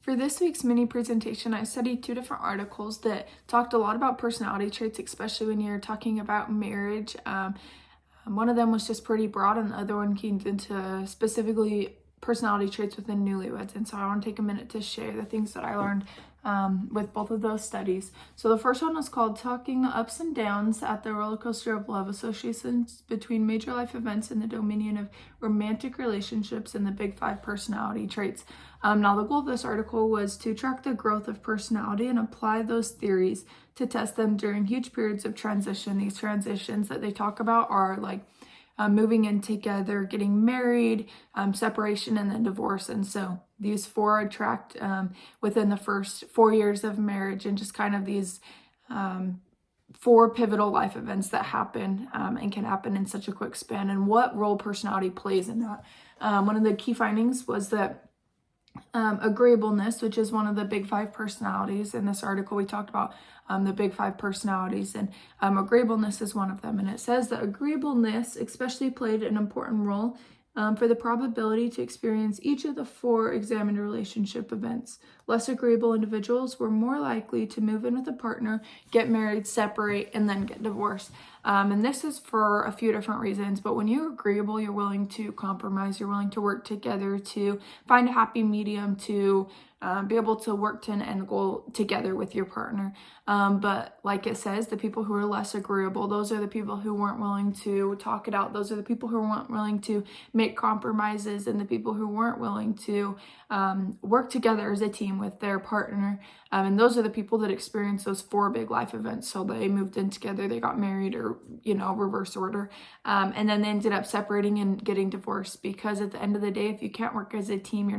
For this week's mini presentation, I studied two different articles that talked a lot about personality traits, especially when you're talking about marriage. One of them was just pretty broad, and the other one came into specifically personality traits within newlyweds. And so I want to take a minute to share the things that I learned with both of those studies. So the first one was called Talking the Ups and Downs at the Roller Coaster of Love, Associations Between Major Life Events in the Dominion of Romantic Relationships and the Big Five Personality Traits. Now, the goal of this article was to track the growth of personality and apply those theories to test them during huge periods of transition. These transitions that they talk about are like moving in together, getting married, separation, and then divorce. And so these four are tracked within the first 4 years of marriage, and just kind of these four pivotal life events that happen and can happen in such a quick span, and what role personality plays in that. One of the key findings was that agreeableness, which is one of the big five personalities. In this article, we talked about the big five personalities, and agreeableness is one of them. And it says that agreeableness especially played an important role for the probability to experience each of the four examined relationship events. Less agreeable individuals were more likely to move in with a partner, get married, separate, and then get divorced. And this is for a few different reasons, but when you're agreeable, you're willing to compromise, you're willing to work together to find a happy medium, to be able to work to an end goal together with your partner. But like it says, the people who are less agreeable, those are the people who weren't willing to talk it out. Those are the people who weren't willing to make compromises, and the people who weren't willing to work together as a team with their partner. And those are the people that experience those four big life events. So they moved in together, they got married, or, reverse order. And then they ended up separating and getting divorced, because at the end of the day, if you can't work as a team,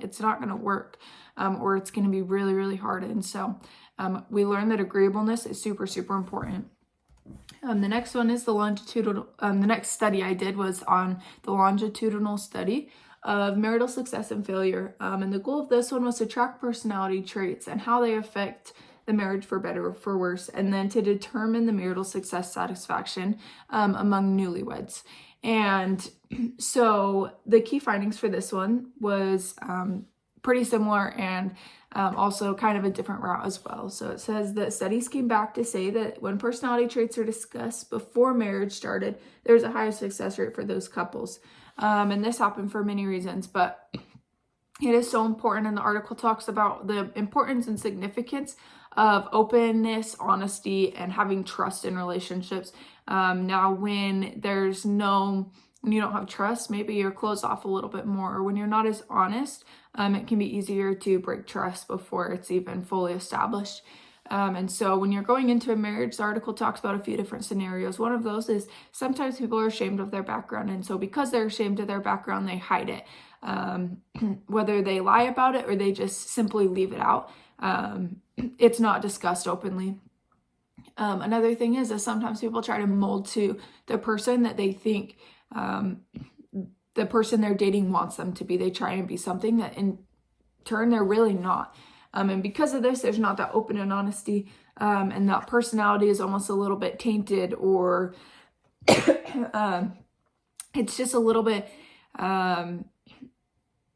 it's not gonna work, or it's gonna be really, really hard. And so we learned that agreeableness is super, super important. The next one is the longitudinal. The next study I did was on the longitudinal study of marital success and failure. And the goal of this one was to track personality traits and how they affect the marriage for better or for worse, and then to determine the marital success satisfaction among newlyweds. And so the key findings for this one was pretty similar, and also kind of a different route as well. So it says that studies came back to say that when personality traits are discussed before marriage started, there's a higher success rate for those couples. And this happened for many reasons, but it is so important. And the article talks about the importance and significance of openness, honesty, and having trust in relationships. Now, when you don't have trust, maybe you're closed off a little bit more, or when you're not as honest, it can be easier to break trust before it's even fully established. And so when you're going into a marriage, the article talks about a few different scenarios. One of those is sometimes people are ashamed of their background. And so because they're ashamed of their background, they hide it. Whether they lie about it or they just simply leave it out. It's not discussed openly. Another thing is that sometimes people try to mold to the person that they think the person they're dating wants them to be. They try and be something that in turn they're really not. And because of this, there's not that open and honesty, and that personality is almost a little bit tainted, or it's just a little bit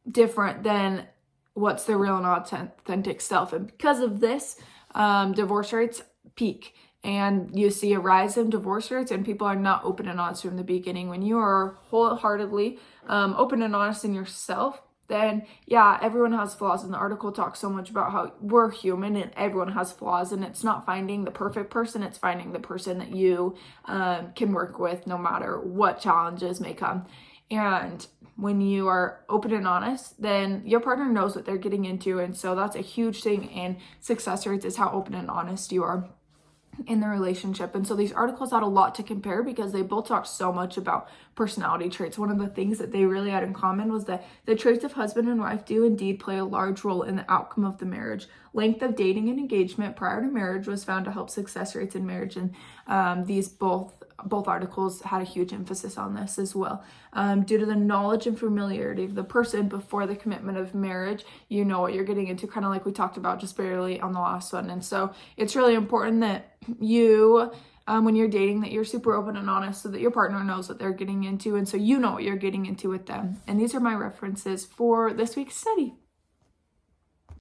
different than what's the real and authentic self. And because of this, divorce rates peak, and you see a rise in divorce rates, and people are not open and honest from the beginning. When you are wholeheartedly open and honest in yourself, then yeah, everyone has flaws. And the article talks so much about how we're human and everyone has flaws, and it's not finding the perfect person, it's finding the person that you can work with no matter what challenges may come. And when you are open and honest, then your partner knows what they're getting into. And so that's a huge thing in success rates, is how open and honest you are in the relationship. And so these articles had a lot to compare, because they both talk so much about personality traits. One of the things that they really had in common was that the traits of husband and wife do indeed play a large role in the outcome of the marriage. Length of dating and engagement prior to marriage was found to help success rates in marriage. And these both articles had a huge emphasis on this as well. Due to the knowledge and familiarity of the person before the commitment of marriage, you know what you're getting into, kind of like we talked about just barely on the last one. And so it's really important that you, when you're dating, that you're super open and honest, so that your partner knows what they're getting into, and so you know what you're getting into with them. And these are my references for this week's study.